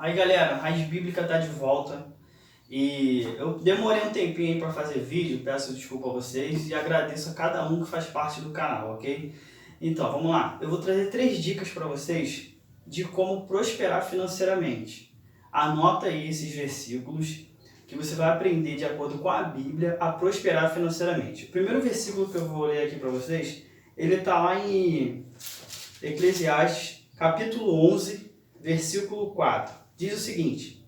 Aí galera, a Raiz Bíblica tá de volta e eu demorei um tempinho aí para fazer vídeo, peço desculpa a vocês e agradeço a cada um que faz parte do canal, ok? Então, vamos lá, eu vou trazer 3 dicas para vocês de como prosperar financeiramente. Anota aí esses versículos que você vai aprender de acordo com a Bíblia a prosperar financeiramente. O primeiro versículo que eu vou ler aqui para vocês, ele está lá em Eclesiastes, capítulo 11, versículo 4. Diz o seguinte: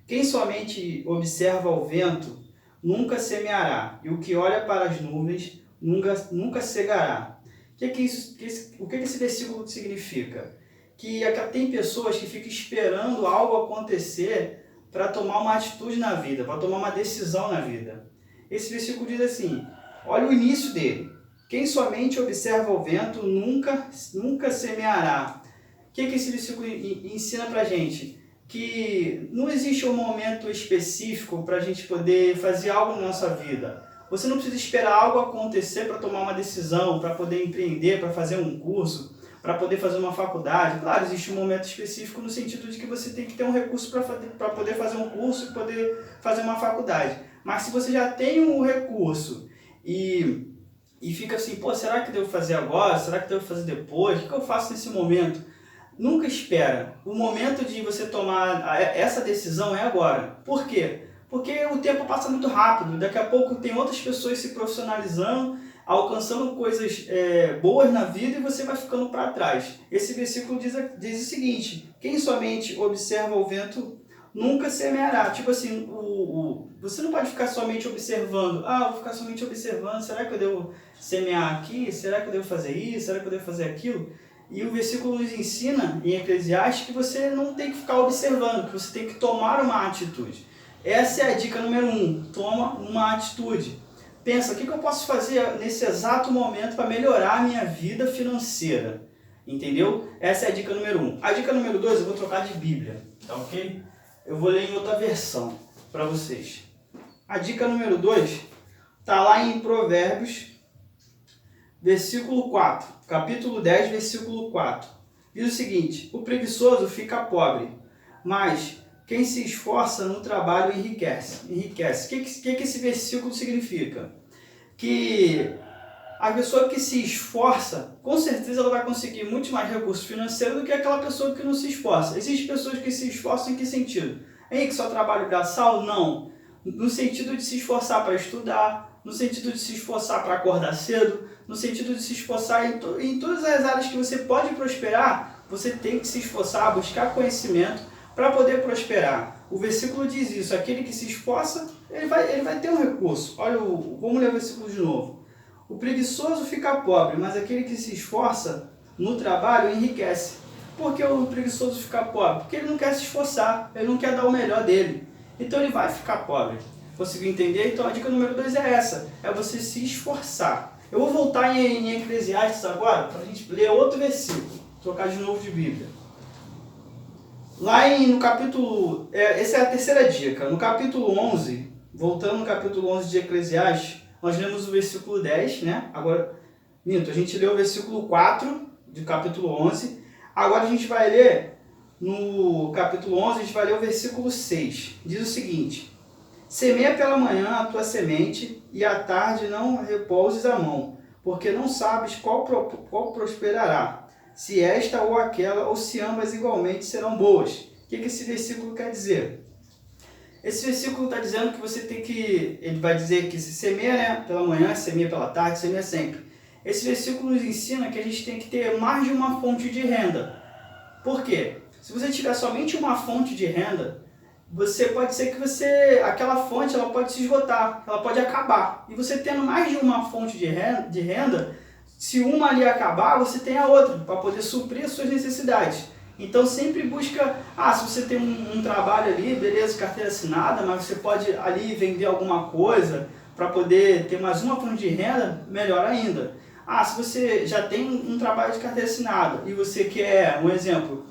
quem somente observa o vento nunca semeará, e o que olha para as nuvens nunca cegará. O que esse versículo significa? Que tem pessoas que ficam esperando algo acontecer para tomar uma atitude na vida, para tomar uma decisão na vida. Esse versículo diz assim, olha o início dele. Quem somente observa o vento nunca semeará. O que esse versículo ensina para a gente? Que não existe um momento específico para a gente poder fazer algo na nossa vida. Você não precisa esperar algo acontecer para tomar uma decisão, para poder empreender, para fazer um curso, para poder fazer uma faculdade. Claro, existe um momento específico no sentido de que você tem que ter um recurso para poder fazer um curso e poder fazer uma faculdade. Mas se você já tem um recurso e fica assim, pô, será que devo fazer agora? Será que devo fazer depois? O que eu faço nesse momento? Nunca espera. O momento de você tomar essa decisão é agora. Por quê? Porque o tempo passa muito rápido. Daqui a pouco tem outras pessoas se profissionalizando, alcançando coisas boas na vida e você vai ficando para trás. Esse versículo diz o seguinte: quem somente observa o vento nunca semeará. Tipo assim, você não pode ficar somente observando. Ah, vou ficar somente observando. Será que eu devo semear aqui? Será que eu devo fazer isso? Será que eu devo fazer aquilo? E o versículo nos ensina, em Eclesiastes, que você não tem que ficar observando, que você tem que tomar uma atitude. Essa é a dica número 1, toma uma atitude. Pensa, o que eu posso fazer nesse exato momento para melhorar a minha vida financeira? Entendeu? Essa é a dica número 1. A dica número 2, eu vou trocar de Bíblia, tá ok? Eu vou ler em outra versão para vocês. A dica número 2 está lá em Provérbios, versículo 4, capítulo 10, versículo 4. Diz o seguinte: o preguiçoso fica pobre, mas quem se esforça no trabalho enriquece. O que esse versículo significa? Que a pessoa que se esforça, com certeza ela vai conseguir muito mais recurso financeiro do que aquela pessoa que não se esforça. Existem pessoas que se esforçam em que sentido? Em que só trabalho braçal? Não. No sentido de se esforçar para estudar, no sentido de se esforçar para acordar cedo, no sentido de se esforçar em todas as áreas que você pode prosperar, você tem que se esforçar, buscar conhecimento para poder prosperar. O versículo diz isso: aquele que se esforça, ele vai ter um recurso. Olha, vamos ler o versículo de novo. O preguiçoso fica pobre, mas aquele que se esforça no trabalho enriquece. Por que o preguiçoso fica pobre? Porque ele não quer se esforçar, ele não quer dar o melhor dele. Então ele vai ficar pobre. Conseguiu entender? Então a dica número 2 é essa, é você se esforçar. Eu vou voltar em Eclesiastes agora para a gente ler outro versículo, trocar de novo de Bíblia. Lá no capítulo, essa é a terceira dica, no capítulo 11, voltando no capítulo 11 de Eclesiastes, nós lemos o versículo 10, né? Agora, a gente leu o versículo 4 do capítulo 11, agora a gente vai ler, no capítulo 11, a gente vai ler o versículo 6, diz o seguinte: semeia pela manhã a tua semente, e à tarde não repouses a mão, porque não sabes qual prosperará, se esta ou aquela, ou se ambas igualmente serão boas. O que esse versículo quer dizer? Esse versículo está dizendo que você tem que, ele vai dizer que se semeia, né, pela manhã, semeia pela tarde, semeia sempre. Esse versículo nos ensina que a gente tem que ter mais de uma fonte de renda. Por quê? Se você tiver somente uma fonte de renda, pode ser que aquela fonte ela pode se esgotar, ela pode acabar. E você tendo mais de uma fonte de renda, se uma ali acabar, você tem a outra, para poder suprir as suas necessidades. Então sempre busca, se você tem um trabalho ali, beleza, carteira assinada, mas você pode ali vender alguma coisa para poder ter mais uma fonte de renda, melhor ainda. Se você já tem um trabalho de carteira assinada e você quer, um exemplo,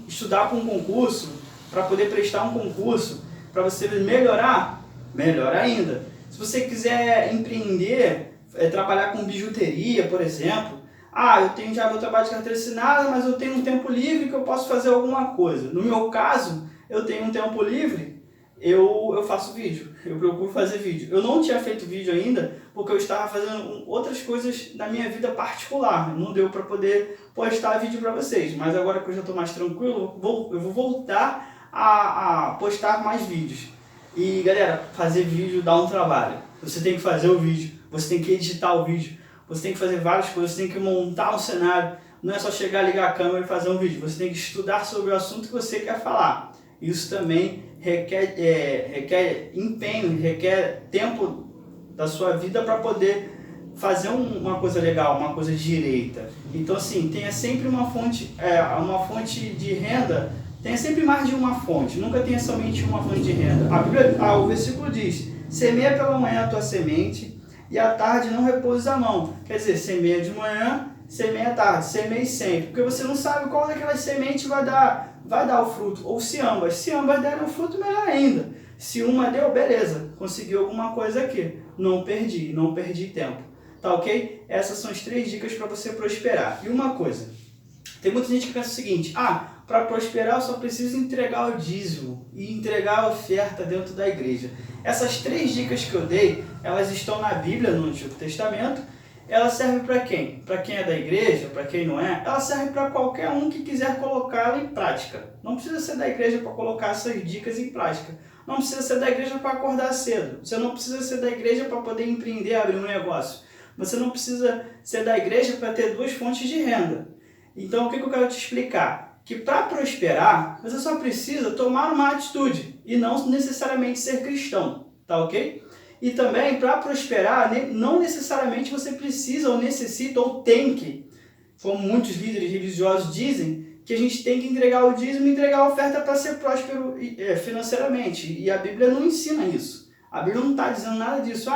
estudar para um concurso, para poder prestar um concurso, para você melhorar, melhor ainda. Se você quiser empreender, trabalhar com bijuteria, por exemplo, eu tenho já meu trabalho de carteira assinada, mas eu tenho um tempo livre que eu posso fazer alguma coisa. No meu caso, eu tenho um tempo livre, eu faço vídeo, eu procuro fazer vídeo. Eu não tinha feito vídeo ainda, porque eu estava fazendo outras coisas da minha vida particular. Não deu para poder postar vídeo para vocês, mas agora que eu já estou mais tranquilo, eu vou voltar a postar mais vídeos. E galera, fazer vídeo dá um trabalho. Você tem que fazer o vídeo, você tem que editar o vídeo, você tem que fazer várias coisas, você tem que montar um cenário. Não é só chegar, ligar a câmera e fazer um vídeo. Você tem que estudar sobre o assunto que você quer falar. Isso também requer empenho, requer tempo da sua vida para poder fazer uma coisa legal, uma coisa direita. Então assim, tenha sempre uma fonte de renda. Tenha sempre mais de uma fonte, nunca tenha somente uma fonte de renda. O versículo diz: semeia pela manhã a tua semente, e à tarde não repouses a mão. Quer dizer, semeia de manhã, semeia à tarde, semeie sempre. Porque você não sabe qual daquelas sementes vai dar o fruto. Ou se ambas derem o fruto, melhor ainda. Se uma deu, beleza, consegui alguma coisa aqui. Não perdi tempo. Tá ok? Essas são as 3 dicas para você prosperar. E uma coisa, tem muita gente que pensa o seguinte: para prosperar eu só preciso entregar o dízimo e entregar a oferta dentro da igreja. Essas 3 dicas que eu dei, elas estão na Bíblia, no Antigo Testamento. Ela serve para quem? Para quem é da igreja, para quem não é? Ela serve para qualquer um que quiser colocá-la em prática. Não precisa ser da igreja para colocar essas dicas em prática. Não precisa ser da igreja para acordar cedo. Você não precisa ser da igreja para poder empreender, abrir um negócio. Você não precisa ser da igreja para ter 2 fontes de renda. Então, o que eu quero te explicar? Que para prosperar, você só precisa tomar uma atitude e não necessariamente ser cristão, tá ok? E também, para prosperar, não necessariamente você precisa ou necessita ou tem que, como muitos líderes religiosos dizem, que a gente tem que entregar o dízimo e entregar a oferta para ser próspero financeiramente. E a Bíblia não ensina isso. A Bíblia não está dizendo nada disso.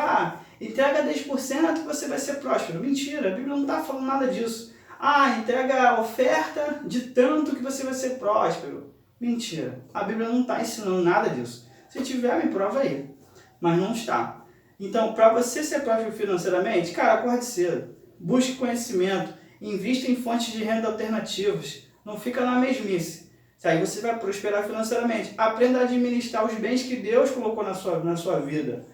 Entrega 10% que você vai ser próspero. Mentira, a Bíblia não está falando nada disso. Entrega a oferta de tanto que você vai ser próspero. Mentira, a Bíblia não está ensinando nada disso. Se tiver, me prova aí. Mas não está. Então, para você ser próspero financeiramente, cara, acorde cedo. Busque conhecimento. Invista em fontes de renda alternativas. Não fica na mesmice. Aí você vai prosperar financeiramente. Aprenda a administrar os bens que Deus colocou na sua vida.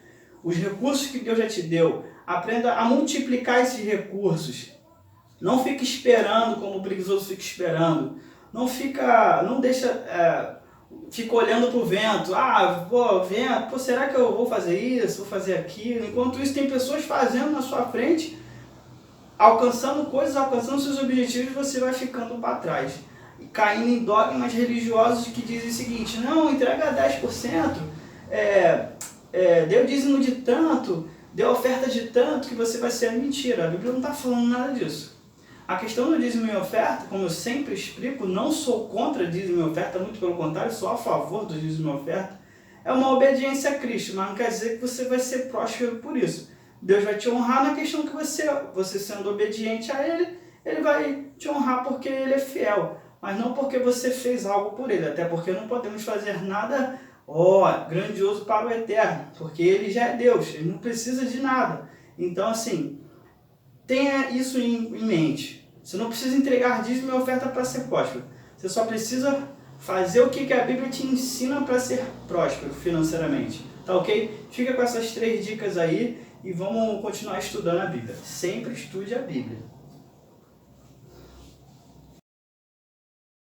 Os recursos que Deus já te deu. Aprenda a multiplicar esses recursos. Não fica esperando como o preguiçoso fica esperando. Fica olhando para o vento. Vento, será que eu vou fazer isso, vou fazer aquilo? Enquanto isso, tem pessoas fazendo na sua frente, alcançando coisas, alcançando seus objetivos, e você vai ficando para trás. E caindo em dogmas religiosos que dizem o seguinte: não, entrega 10%, dê o dízimo de tanto, dê a oferta de tanto que você vai ser. Mentira, a Bíblia não está falando nada disso. A questão do dízimo e oferta, como eu sempre explico, não sou contra dízimo e oferta, muito pelo contrário, sou a favor do dízimo e oferta. É uma obediência a Cristo, mas não quer dizer que você vai ser próspero por isso. Deus vai te honrar na questão que você sendo obediente a Ele, Ele vai te honrar porque Ele é fiel, mas não porque você fez algo por Ele, até porque não podemos fazer nada grandioso para o eterno, porque Ele já é Deus, Ele não precisa de nada. Então assim, tenha isso em mente. Você não precisa entregar dízimo e oferta para ser próspero. Você só precisa fazer o que a Bíblia te ensina para ser próspero financeiramente. Tá ok? Fica com essas 3 dicas aí e vamos continuar estudando a Bíblia. Sempre estude a Bíblia.